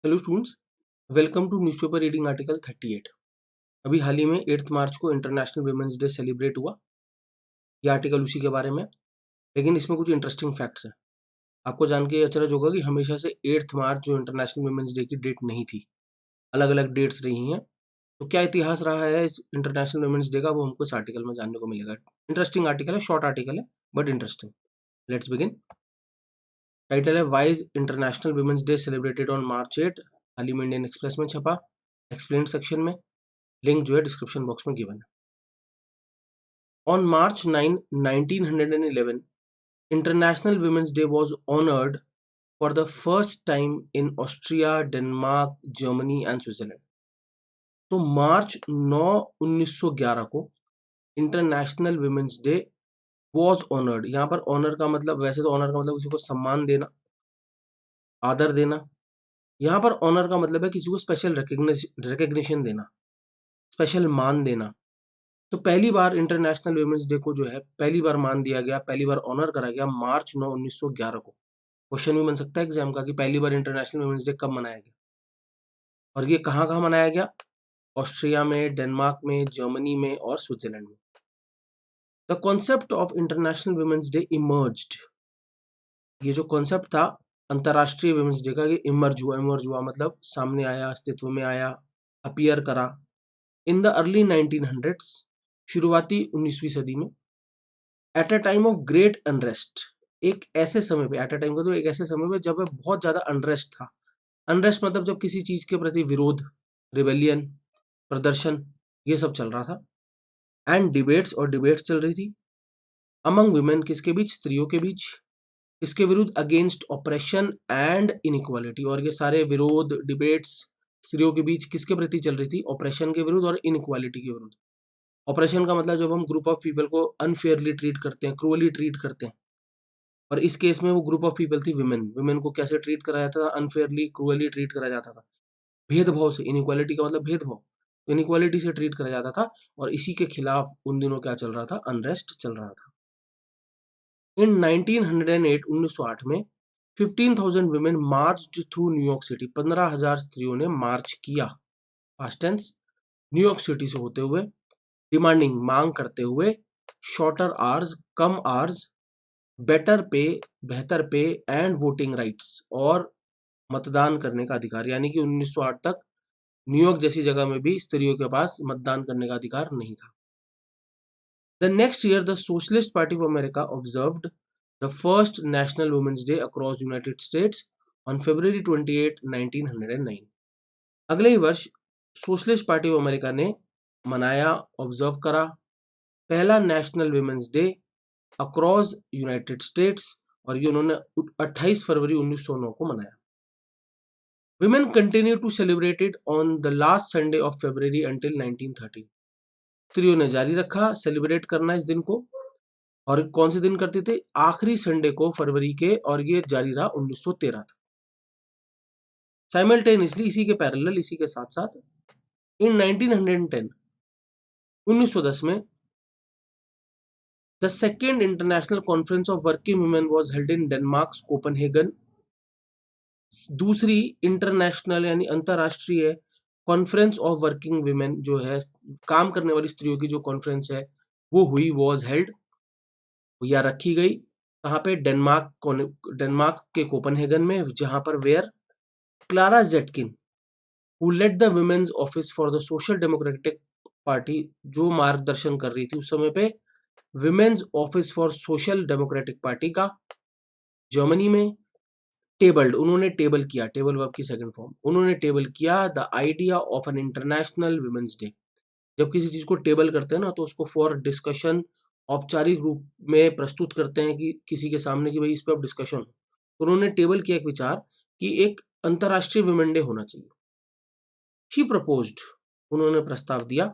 Hello students, welcome to newspaper reading article 38। अभी हाल ही में 8 मार्च को इंटरनेशनल वुमेन्स डे सेलिब्रेट हुआ। ये आर्टिकल उसी के बारे में, लेकिन इसमें कुछ इंटरेस्टिंग फैक्ट्स हैं। आपको जान के अचरज होगा कि हमेशा से 8 मार्च जो इंटरनेशनल वुमेन्स डे की डेट नहीं थी, अलग अलग डेट्स रही हैं। तो क्या इतिहास रहा है इस इंटरनेशनल वुमेन्स डे का, वो हमको इस आर्टिकल में जानने को मिलेगा। इंटरेस्टिंग आर्टिकल है, शॉर्ट आर्टिकल है but interesting. Let's begin. Title है why is international women's day celebrated on March 8। हाल ही में इंडियन एक्सप्रेस में छपा, एक्सप्लेन सेक्शन में। लिंक जो है डिस्क्रिप्शन बॉक्स में गिवन है। On March 9, 1911, International Women's Day was honored for the first time in Austria, Denmark, Germany and Switzerland. तो मार्च 9 1911 को International women's Day was honoured. यहाँ पर ऑनर का मतलब, वैसे तो ऑनर का मतलब किसी को सम्मान देना, आदर देना। यहाँ पर ऑनर का मतलब है किसी को स्पेशल रिकग्निशन देना, स्पेशल मान देना। तो पहली बार इंटरनेशनल वुमेन्स डे को जो है पहली बार मान दिया गया, पहली बार ऑनर करा गया मार्च 9 1911 को। क्वेश्चन भी बन सकता है एग्जाम का कि पहली बार इंटरनेशनल वुमेन्स डे कब मनाया गया और ये कहाँ कहाँ मनाया गया। ऑस्ट्रिया में, डेनमार्क में, जर्मनी में और स्विट्जरलैंड में। The concept of International women's Day emerged. ये जो कॉन्सेप्ट था अंतर्राष्ट्रीय वुमेन्स डे का, ये इमर्ज हुआ मतलब सामने आया, अस्तित्व में आया, अपीयर करा इन द अर्ली 1900s, शुरुआती 19वीं सदी में। At a time of great unrest, एक ऐसे समय पे, एट अ टाइम का तो एक ऐसे समय पे जब बहुत ज्यादा अनरेस्ट था। अनरेस्ट मतलब जब किसी चीज के प्रति विरोध, रिबेलियन, प्रदर्शन, ये सब चल रहा था। एंड डिबेट्स, और डिबेट्स चल रही थी अमंग वुमेन, किसके बीच, स्त्रियों के बीच, इसके विरुद्ध, अगेंस्ट ऑपरेशन एंड इनइक्वालिटी। और ये सारे विरोध, डिबेट्स स्त्रियों के बीच किसके प्रति चल रही थी, ऑपरेशन के विरुद्ध और इनइक्वालिटी के विरुद्ध। ऑपरेशन का मतलब जब हम ग्रुप ऑफ पीपल को अनफेयरली ट्रीट करते हैं, क्रूअली ट्रीट करते हैं, और इस केस में वो ग्रुप ऑफ पीपल थी विमेन। विमेन को कैसे ट्रीट करा जाता था, अनफेयरली, क्रूअली ट्रीट करा जाता था, भेदभाव से। इनइक्वालिटी का मतलब भेदभाव, इनइक्वालिटी से ट्रीट करा जाता था। और इसी के खिलाफ उन दिनों क्या चल रहा था, अनरेस्ट चल रहा था। इन 1908, 1908 में 15,000 women marched through New York city. 15,000 स्त्रियों ने मार्च किया, पास्ट टेंस, न्यूयॉर्क सिटी से होते हुए, डिमांडिंग, मांग करते हुए, शॉर्टर आवर्स, कम आवर्स, बेटर पे, बेहतर पे, एंड वोटिंग राइट्स, और मतदान करने का अधिकार। यानी कि 1908 तक न्यूयॉर्क जैसी जगह में भी स्त्रियों के पास मतदान करने का अधिकार नहीं था। The next year the Socialist Party of America observed the first National Women's Day across United States on February 28, 1909। अगले ही वर्ष सोशलिस्ट पार्टी ऑफ अमेरिका ने मनाया, ऑब्जर्व करा, पहला National Women's Day across United States, और ये उन्होंने 28 फरवरी 1909 को मनाया। Women continue to celebrate it on the last Sunday of February until 1913। स्त्रियों ने जारी रखा सेलिब्रेट करना इस दिन को, और कौन से दिन करते थे, आखिरी संडे को फरवरी के, और ये जारी रहा 1913 तक। साइमल्टेनियसली, इसी के पैरेलल, इसी के साथ साथ, इन 1910, 1910 में the second international conference of working women was held in Denmark, Copenhagen. दूसरी इंटरनेशनल यानी अंतरराष्ट्रीय कॉन्फ्रेंस ऑफ वर्किंग वुमेन जो है, काम करने वाली स्त्रियों की जो कॉन्फ्रेंस है, वो हुई, वॉज हेल्ड, या रखी गई। कहाँ पे, डेनमार्क के कोपनहेगन में, जहां पर where Clara Zetkin, who led the women's office for the Social Democratic Party, जो मार्गदर्शन कर रही थी उस समय पे women's office for Social Democratic Party का, जर्मनी में, टेबल्ड, उन्होंने टेबल किया, टेबल वर्ब की सेकंड फॉर्म, उन्होंने टेबल किया the idea of an International women's Day. जब किसी चीज को टेबल करते हैं ना, तो उसको फॉर डिस्कशन, औपचारिक रूप में प्रस्तुत करते हैं कि किसी के सामने, कि भाई इस पर अब डिस्कशन हो। तो उन्होंने टेबल किया एक विचार कि एक अंतरराष्ट्रीय वुमेन डे होना चाहिए। शी प्रपोज्ड, उन्होंने प्रस्ताव दिया,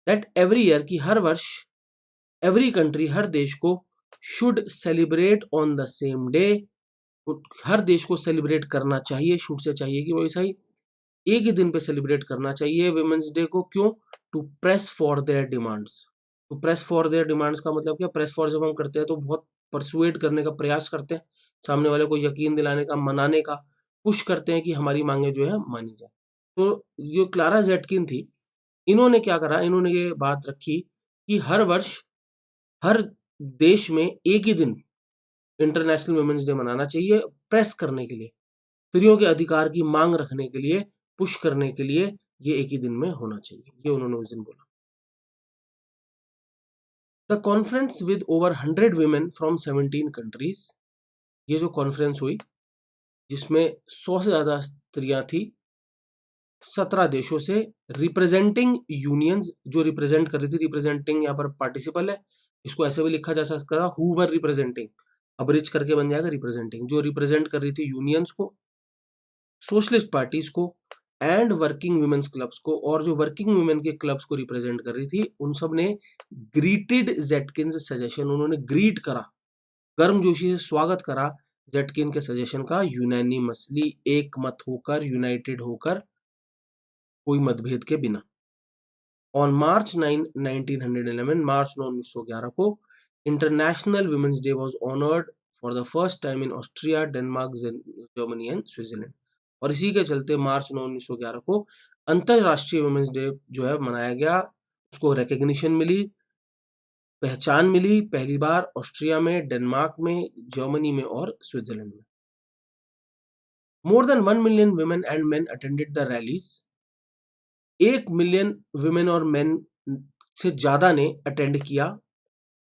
दैट एवरी ईयर, की हर वर्ष, एवरी कंट्री, हर देश को, should celebrate on the same day, हर देश को सेलिब्रेट करना चाहिए, शुड से चाहिए कि वो ऐसा ही एक ही दिन पे सेलिब्रेट करना चाहिए वुमेन्स डे को। क्यों, to press for their demands. To press for their demands का मतलब क्या, प्रेस फॉर जब हम करते हैं तो बहुत परसुएट करने का प्रयास करते हैं, सामने वाले को यकीन दिलाने का, मनाने का, पुश करते हैं कि हमारी मांगे जो है मानी जाए। तो जो क्लारा जेटकिन थी, इन्होंने क्या करा, इन्होंने ये बात रखी कि हर वर्ष हर देश में एक ही दिन इंटरनेशनल वुमेन्स डे मनाना चाहिए, प्रेस करने के लिए, स्त्रियों के अधिकार की मांग रखने के लिए, पुश करने के लिए ये एक ही दिन में होना चाहिए, ये उन्होंने उस दिन बोला। The conference with over 100 women from 17 countries, ये जो कॉन्फ्रेंस हुई जिसमें 100 से ज्यादा स्त्रियां थी 17 देशों से, रिप्रेजेंटिंग यूनियंस, जो रिप्रेजेंट कर रही थी, रिप्रेजेंटिंग यहाँ पर पार्टिसिपल है, इसको ऐसे भी लिखा जा सकता था हु वर रिप्रेजेंटिंग, अब्रिज करके बन जाएगा रिप्रेजेंटिंग, जो रिप्रेजेंट कर रही थी यूनियंस को, सोशलिस्ट पार्टीज को एंड वर्किंग वुमेन्स क्लब्स को, और जो वर्किंग वुमेन के क्लब्स को रिप्रेजेंट कर रही थी उन सब ने ग्रीटेड जेटकिन्स सजेशन, उन्होंने ग्रीट करा, गर्मजोशी से स्वागत करा जेटकिन के सजेशन का, यूनानिमसली, एक मत होकर, यूनाइटेड होकर, कोई मतभेद के बिना। ऑन मार्च 9, 1911, मार्च 9, 1911 को International women's Day was honoured for the first time in Austria, Denmark, Germany and Switzerland. और इसी के चलते मार्च 9, 1911 को अंतरराष्ट्रीय वुमेन्स डे जो है मनाया गया, उसको रिकग्निशन मिली, पहचान मिली पहली बार ऑस्ट्रिया में, डेनमार्क में, जर्मनी में और स्विट्जरलैंड में। More than 1 million women and men attended the rallies, 1 million women और men से ज्यादा ने अटेंड किया,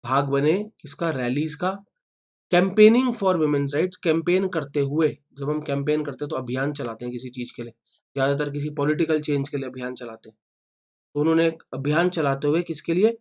भाग बने किसका, रैलीज का। Campaigning for women's rights, campaign करते हुए, जब हम कैंपेन करते हैं तो अभियान चलाते हैं किसी चीज के लिए, ज्यादातर किसी पॉलिटिकल चेंज के लिए अभियान चलाते हैं, तो उन्होंने एक अभियान चलाते हुए किसके लिए,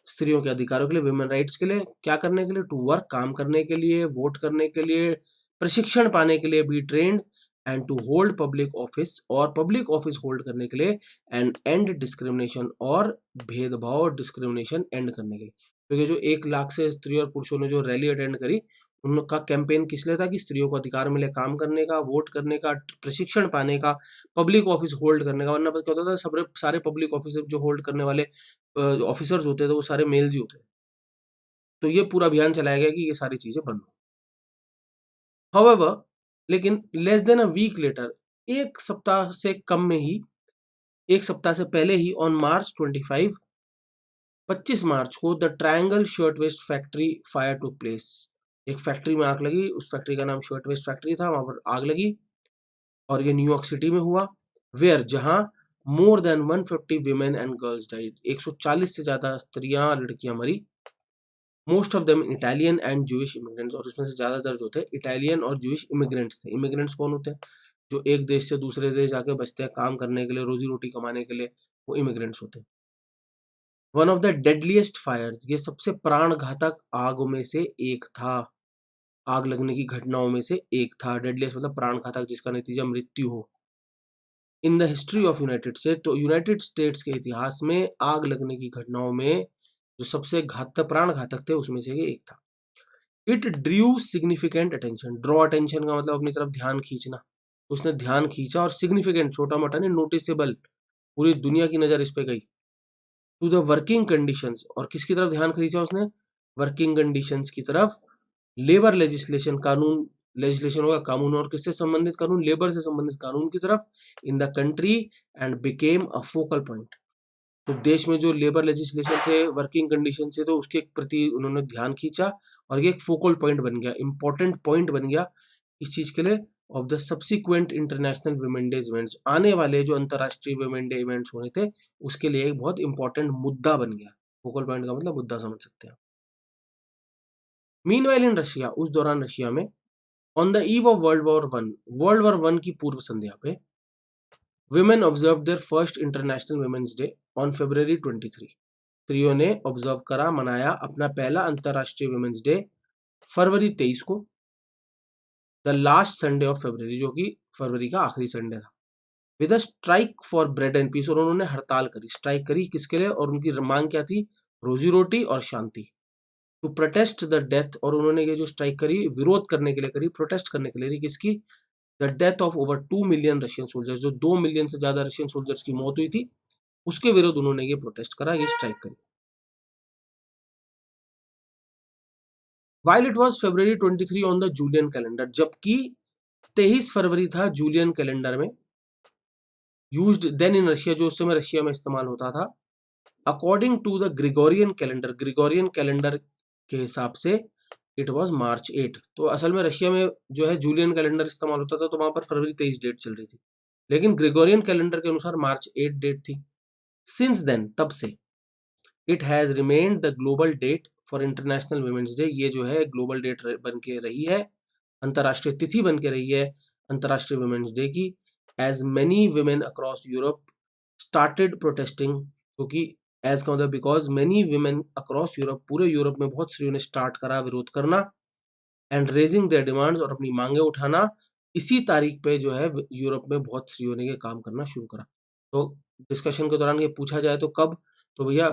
स्त्रियों के अधिकारों के लिए, वुमेन राइट्स के लिए, क्या करने के लिए, टू वर्क, काम करने के लिए, वोट करने के लिए, प्रशिक्षण पाने के लिए, be trained, and to hold public office, और पब्लिक ऑफिस होल्ड करने के लिए, एंड एंड डिस्क्रिमिनेशन, और भेदभाव डिस्क्रिमिनेशन एंड करने के लिए। क्योंकि जो 1 लाख से स्त्री और पुरुषों ने जो रैली अटेंड करी, उनका कैंपेन किस लिए था कि स्त्रियों को अधिकार मिले, काम करने का, वोट करने का, प्रशिक्षण पाने का, पब्लिक ऑफिस होल्ड करने का। वरना क्या होता था, सारे पब्लिक ऑफिस जो होल्ड करने वाले ऑफिसर्स होते थे वो सारे मेल्स ही होते थे। तो ये पूरा अभियान चलाया गया कि ये सारी चीजें बंद हो। हाउएवर, लेकिन less than a week later, एक सप्ताह से कम में ही, एक सप्ताह से पहले ही, ऑन मार्च 25, 25 मार्च को, the Triangle shirtwaist factory fire took place, एक फैक्ट्री में आग लगी, उस फैक्ट्री का नाम शर्ट वेस्ट फैक्ट्री था, वहां पर आग लगी, और ये न्यूयॉर्क सिटी में हुआ, वेयर, जहां more than 150 women and girls died, 140 से ज्यादा स्त्रियां, लड़कियां मरी, most of them Italian and Jewish immigrants, और उसमें से ज्यादातर जो थे इटालियन और जूइश इमिग्रेंट्स थे। इमिग्रेंट्स कौन होते हैं, जो एक देश से दूसरे देश जाके बसते हैं काम करने के लिए, रोजी रोटी कमाने के लिए, वो इमिग्रेंट्स होते हैं। One of the deadliest fires, ये सबसे प्राणघातक आग में से एक था, आग लगने की घटनाओं में से एक था। डेडलीस्ट मतलब प्राणघातक, जिसका नतीजा मृत्यु हो। In the history of United state, तो यूनाइटेड स्टेट्स के इतिहास में आग लगने की घटनाओं में जो सबसे घातक, प्राणघातक थे, उसमें से ये एक था। It Drew significant attention, draw attention का मतलब अपनी तरफ ध्यान खींचना, उसने ध्यान खींचा, और सिग्निफिकेंट छोटा मोटा नहीं, नोटिसेबल, पूरी दुनिया की नजर इस पे गई। टू द वर्किंग कंडीशंस, और किसकी तरफ ध्यान खींचा उसने, वर्किंग कंडीशंस की तरफ। लेबर लेजिस्लेशन, कानून, लेजिस्लेशन होगा कानून, और किससे संबंधित कानून, लेबर से संबंधित कानून की तरफ, in the country, and became a focal point. तो देश में जो लेबर लेजिस्लेशन थे, वर्किंग कंडीशन से, तो उसके प्रति उन्होंने ध्यान खींचा, और ये एक फोकल पॉइंट बन गया, इंपॉर्टेंट पॉइंट बन गया इस चीज के लिए, of the subsequent international women day events, आने वाले जो अंतरराष्ट्रीय वुमेन डे इवेंट्स होने थे उसके लिए एक बहुत इंपॉर्टेंट मुद्दा बन गया। फोकल पॉइंट का मतलब मुद्दा, समझ सकते हैं। मीनवाइल इन रशिया, उस दौरान रशिया में, on the eve of world war 1 की पूर्व संध्या पे, women observed their first international women's day on February 23, स्त्रियों ने ऑब्जर्व करा, मनाया अपना पहला अंतरराष्ट्रीय वुमेन्स डे फरवरी 23 को, द लास्ट संडे ऑफ फरवरी, जो कि फरवरी का आखिरी संडे था, with a strike for bread and peace, और उन्होंने हड़ताल करी, स्ट्राइक करी किसके लिए, और उनकी मांग क्या थी, रोजी रोटी और शांति। टू प्रोटेस्ट द डेथ, और उन्होंने ये जो स्ट्राइक करी विरोध करने के लिए करी, प्रोटेस्ट करने के लिए, किसकी, the death of over 2 million Russian soldiers, जो 2 मिलियन से ज्यादा रशियन सोल्जर्स की मौत हुई थी, उसके विरुद्ध उन्होंने ये प्रोटेस्ट करा, ये स्ट्राइक करी। While it was February 23 on the Julian calendar, जबकि 23 फरवरी था जूलियन कैलेंडर में, यूज्ड देन इन रशिया, जो उस समय रशिया में इस्तेमाल होता था, according to the Gregorian calendar के हिसाब से इट वॉज मार्च 8। तो असल में रशिया में जो है जूलियन कैलेंडर इस्तेमाल होता था, तो वहां पर फरवरी 23 डेट चल रही थी, लेकिन ग्रिगोरियन कैलेंडर के अनुसार मार्च 8 डेट थी। सिंस देन, तब से, it has remained the global date for International women's Day, ये जो है ग्लोबल डेट बन के रही है, अंतर्राष्ट्रीय तिथि बन के रही है अंतर्राष्ट्रीय वुमेन्स डे की, as many women across Europe started protesting, क्योंकि एज का मतलब because many women across Europe, पूरे यूरोप में बहुत स्त्रियों ने स्टार्ट करा विरोध करना, एंड रेजिंग देयर डिमांड्स, और अपनी मांगे उठाना, इसी तारीख पे जो है यूरोप में बहुत स्त्रियों ने ये काम करना शुरू करा। तो डिस्कशन के दौरान ये पूछा जाए तो कब, तो भैया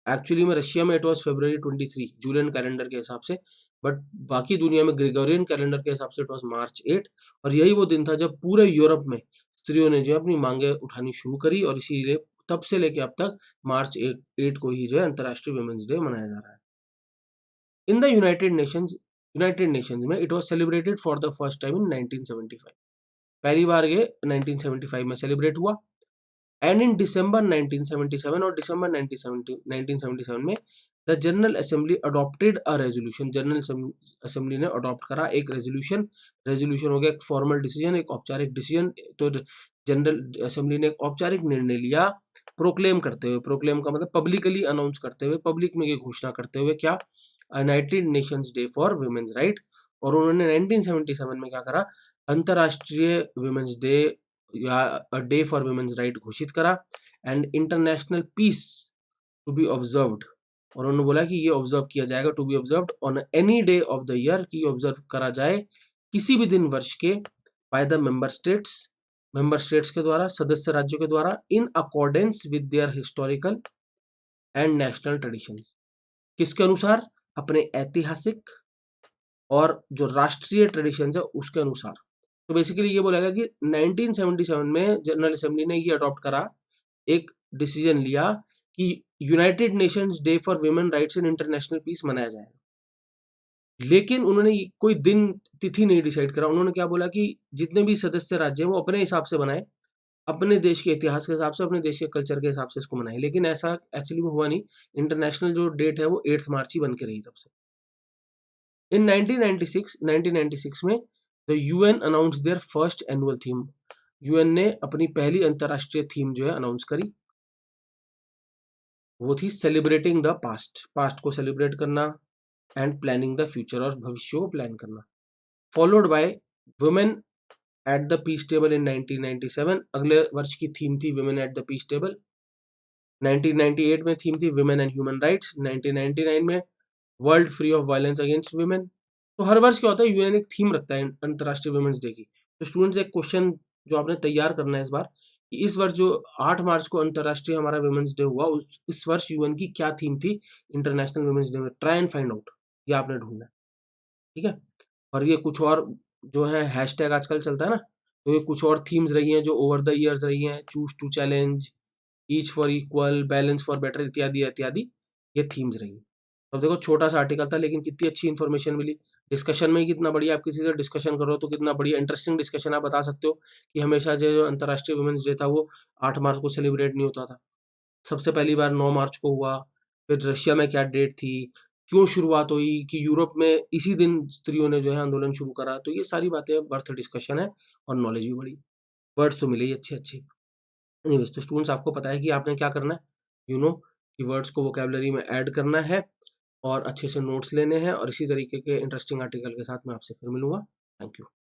एक्चुअली में रशिया में it was February 23 Julian calendar के हिसाब से, बट बाकी दुनिया में ग्रिगोरियन कैलेंडर के हिसाब से इट वॉज मार्च 8, और यही वो दिन था जब पूरे यूरोप में स्त्रियों ने जो है अपनी मांगे उठानी शुरू करी, और इसीलिए तब से लेके अब तक मार्च 8 को ही जो है अंतर्राष्ट्रीय वुमेन्स डे मनाया जा रहा है। इन द यूनाइटेड नेशंस में it was celebrated for the first time इन 1975, पहली बार ये 1975 में सेलिब्रेट हुआ, एंड इन दिसंबर 1977, और दिसंबर 1977 में the general assembly adopted a resolution, general assembly ने अडॉप्ट करा एक रेजोल्यूशन हो गया एक फॉर्मल डिसीजन, एक औपचारिक डिसीजन, तो जनरल असेंबली ने एक औपचारिक निर्णय लिया, प्रोक्लेम करते हुए, प्रोक्लेम का मतलब पब्लिकली अनाउंस करते हुए, पब्लिक में ये घोषणा करते हुए, क्या, United Nations Day for women's Right, और उन्होंने 1977 में क्या करा, अंतर्राष्ट्रीय वुमेन्स डे या डे फॉर वुमेन्स राइट घोषित करा, and international peace to be observed, और उन्होंने बोला कि ये ऑब्जर्व किया जाएगा, to be observed on any day of the year, की ऑब्जर्व करा जाए किसी भी दिन वर्ष के, बाय द मेंबर स्टेट्स के द्वारा, सदस्य राज्यों के द्वारा, in accordance with their historical and national traditions, किसके अनुसार, अपने ऐतिहासिक और जो राष्ट्रीय ट्रेडिशंस है उसके अनुसार। तो बेसिकली ये बोलेगा कि 1977 में जनरल असेंबली ने ये अडॉप्ट करा, एक डिसीजन लिया कि United Nations Day for Women Rights and international Peace मनाया जाएगा, लेकिन उन्होंने कोई दिन तिथि नहीं डिसाइड करा, उन्होंने क्या बोला कि जितने भी सदस्य राज्य हैं वो अपने हिसाब से बनाए, अपने देश के इतिहास के हिसाब से, अपने देश के कल्चर के हिसाब से इसको मनाए, लेकिन ऐसा एक्चुअली में हुआ नहीं, इंटरनेशनल जो डेट है वो 8 मार्च ही बन के रही तब से। इन 1996 में the UN announce their first annual theme, UN ने अपनी पहली अंतर्राष्ट्रीय थीम जो है अनाउंस करी, वो थी सेलिब्रेटिंग द पास्ट को सेलिब्रेट करना, एंड प्लानिंग द फ्यूचर, और भविष्य को प्लान करना, followed by women at the peace table in 1997, अगले वर्ष की थीम थी women at the peace table, 1998 में थीम थी वुमेन एंड ह्यूमन राइट्स, 1999 में world free of violence against women. तो हर वर्ष क्या होता है, यूएन एक थीम रखता है अंतर्राष्ट्रीय वुमेन्स डे की। तो स्टूडेंट्स एक क्वेश्चन जो आपने तैयार करना है इस बार, कि इस वर्ष जो 8 मार्च को अंतर्राष्ट्रीय हमारा वुमेन्स डे हुआ, इस वर्ष यूएन की क्या थीम थी इंटरनेशनल वुमेन्स डे में, ट्राई एंड फाइंड आउट, ये आपने ढूंढना है, ठीक है। और ये कुछ और जो है हैशटैग आजकल चलता है ना, तो ये कुछ और थीम्स रही हैं जो ओवर द ईयर्स रही हैं, choose to challenge, each for equal, balance for better, इत्यादि इत्यादि, ये थीम्स रही। अब देखो छोटा सा आर्टिकल था लेकिन कितनी अच्छी इन्फॉर्मेशन मिली, डिस्कशन में ही कितना बढ़िया, आप किसी से डिस्कशन करो तो कितना बढ़िया इंटरेस्टिंग डिस्कशन आप बता सकते हो, कि हमेशा जो अंतर्राष्ट्रीय वुमेन्स डे था वो 8 मार्च को सेलिब्रेट नहीं होता था, सबसे पहली बार 9 मार्च को हुआ, फिर रशिया में क्या डेट थी, क्यों शुरुआत हुई, कि यूरोप में इसी दिन स्त्रियों ने जो है आंदोलन शुरू करा, तो ये सारी बातें वर्थ डिस्कशन है, और नॉलेज भी बढ़ी, वर्ड्स तो मिले ही अच्छे अच्छे। एनीवेज, तो स्टूडेंट्स आपको पता है कि आपने क्या करना है, कि वर्ड्स को वोकैबुलरी में ऐड करना है, और अच्छे से नोट्स लेने हैं, और इसी तरीके के इंटरेस्टिंग आर्टिकल के साथ मैं आपसे फिर मिलूंगा। Thank you.